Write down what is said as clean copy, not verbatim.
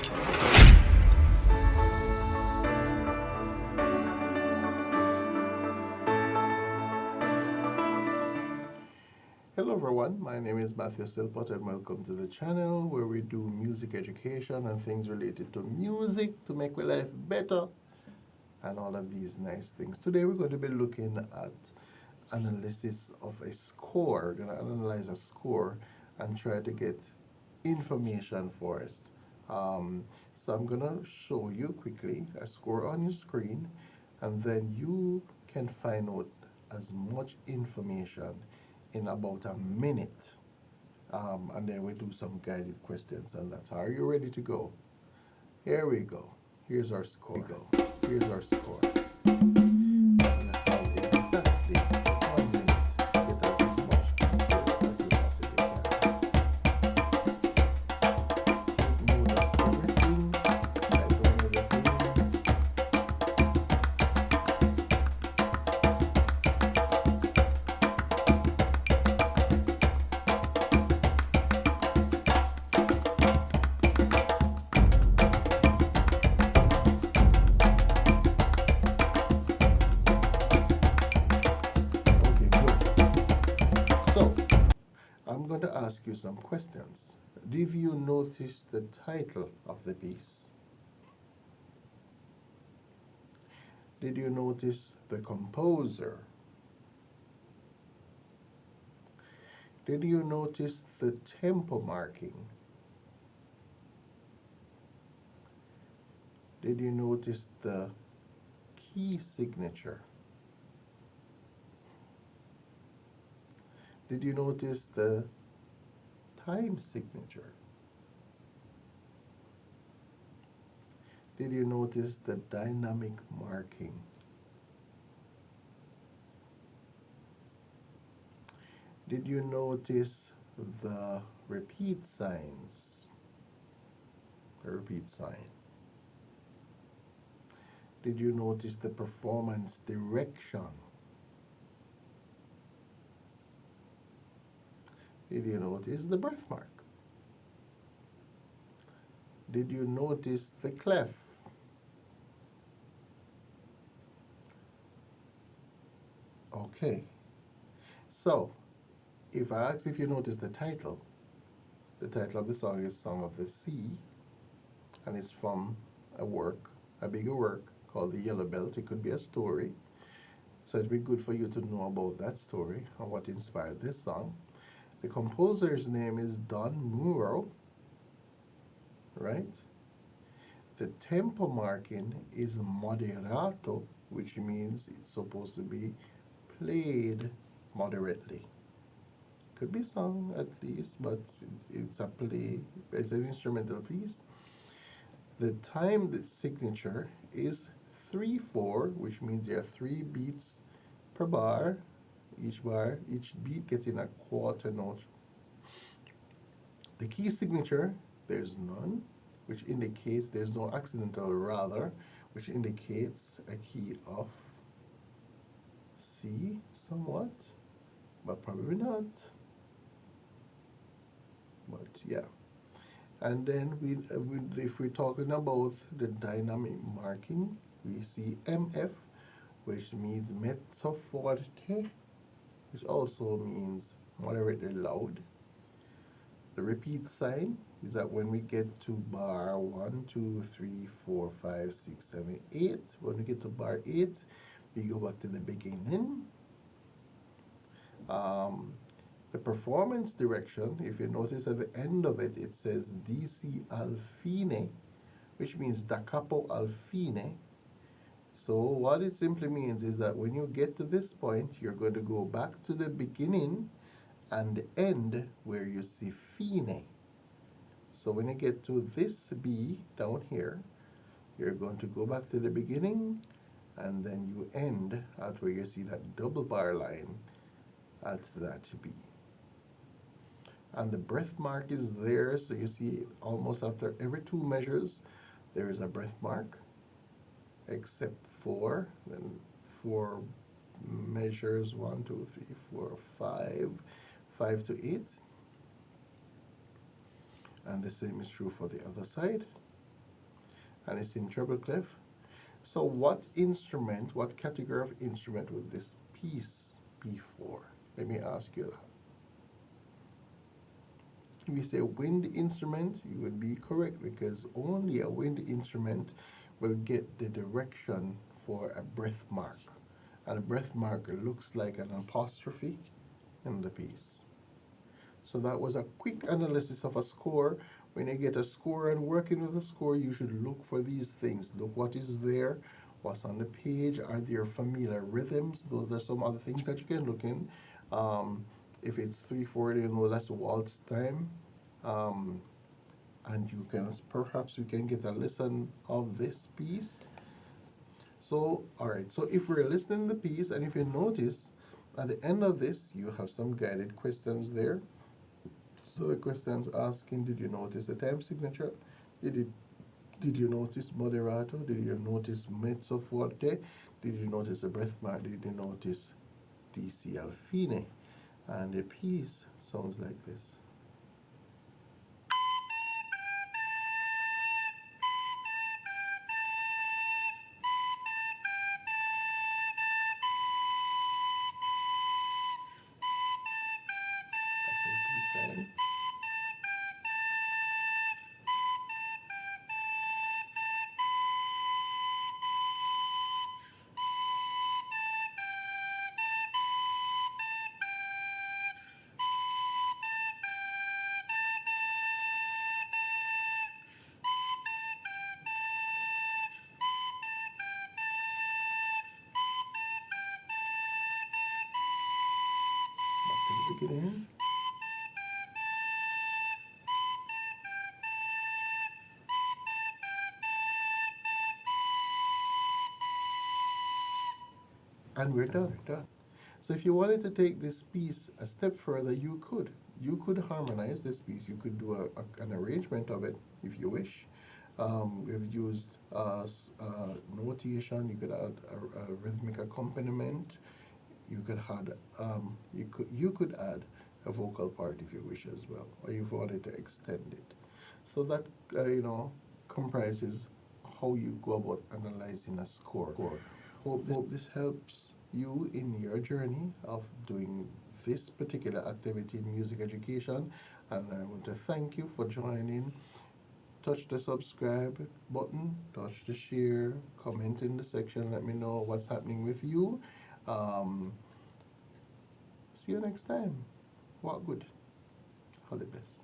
Hello everyone, my name is Matthew Silpot and welcome to the channel where we do music education and things related to music to make your life better and all of these nice things. Today we're going to be looking at analysis of a score. We're going to analyze a score and try to get information for it. So I'm going to show you quickly a score on your screen and then you can find out as much information in about a minute. And then we do some guided questions and that's are you ready to go? Here we go. Here's our score. Here's our score. You have exactly 1 minute to get as much detail as you possibly can. Take note of everything. Write down everything. Okay, good. So, I'm going to ask you some questions. Did you notice the title of the piece? Did you notice the composer? Did you notice the tempo marking? Did you notice the key signature? Did you notice the time signature? Did you notice the dynamic marking? Did you notice the repeat signs? The repeat sign. Did you notice the performance direction? Did you notice the breath mark? Did you notice the clef? Okay. So, if I ask if you notice the title of the song is Song of the Sea, and it's from a bigger work called The Yellow Belt. It could be a story. So it'd be good for you to know about that story and what inspired this song. The composer's name is Don Muro, right? The tempo marking is moderato, which means it's supposed to be played moderately. Could be sung at least, but it's a play, it's an instrumental piece. The time signature is 3/4, which means there are 3 beats per bar. Each beat getting a quarter note. The key signature, there's none, which indicates there's no accidental rather, which indicates a key of C somewhat, but probably not. But yeah. And then if we're talking about the dynamic marking, we see MF, which means mezzo forte, which also means moderately loud. The repeat sign is that when we get to bar 1, 2, 3, 4, 5, 6, 7, 8, when we get to bar 8, we go back to the beginning. The performance direction, if you notice at the end of it, it says DC al fine, which means da capo al fine. So what it simply means is that when you get to this point, you're going to go back to the beginning and end where you see fine. So when you get to this B down here, you're going to go back to the beginning and then you end at where you see that double bar line at that B. And the breath mark is there, so you see almost after every 2 measures there is a breath mark, except for then 4 measures 1, 2, 3, 4, 5, 5 to 8, and the same is true for the other side. and it's in treble clef. So what instrument, what category of instrument would this piece be for? Let me ask you that. If you say wind instrument, you would be correct because only a wind instrument will get the direction for a breath mark. And a breath mark looks like an apostrophe in the piece. So that was a quick analysis of a score. When you get a score and working with a score, you should look for these things. Look what is there, what's on the page, are there familiar rhythms? Those are some other things that you can look in. If it's 3/4, you know that's waltz time. And you can, perhaps we can get a lesson of this piece. So, all right, so if we're listening to the piece, and if you notice, at the end of this, you have some guided questions there. So the questions asking, did you notice the time signature? Did you notice moderato? Did you notice mezzo forte? Did you notice the breath mark? Did you notice DC al fine? And the piece sounds like this. That's a repeat sign. Back to the beginning. And we're done. So if you wanted to take this piece a step further, you could. You could harmonize this piece. You could do an arrangement of it if you wish. We've used notation. You could add a rhythmic accompaniment. You could add you could add a vocal part if you wish as well, or if you wanted to extend it. So that comprises how you go about analyzing a score. Hope this helps you in your journey of doing this particular activity in music education. And I want to thank you for joining. Touch the subscribe button, touch the share, comment in the section, let me know what's happening with you. See you next time. What good. All the best.